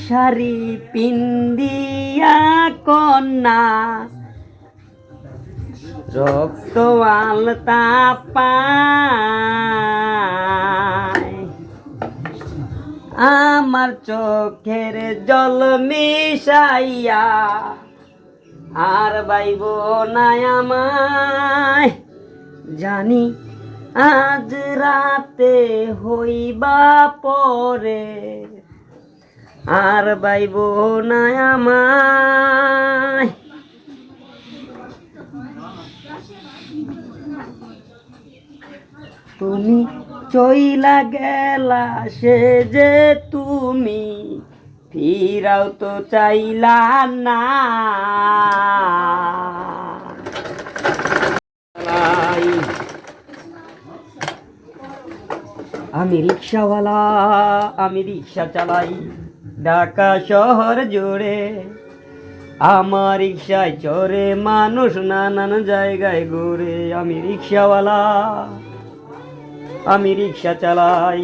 শাড়ি পিন্দিয়া কন্যা রক্ত আলতা পায় আমার চোখের জল মিশাইয়া আর বাইব না আমায় জানি আজ রাতে হইবা পরে আর বাইব না আমায় তুমি চইলা গেলা সে যে তুমি ফিরাও তো চাইলা না আমি রিক্সাওয়ালা আমি রিক্সা চালাই ঢাকা শহর জুড়ে আমার রিক্সায় চড়ে মানুষ নানান জায়গায় ঘুরে আমি রিক্সাওয়ালা আমি রিক্সা চালাই।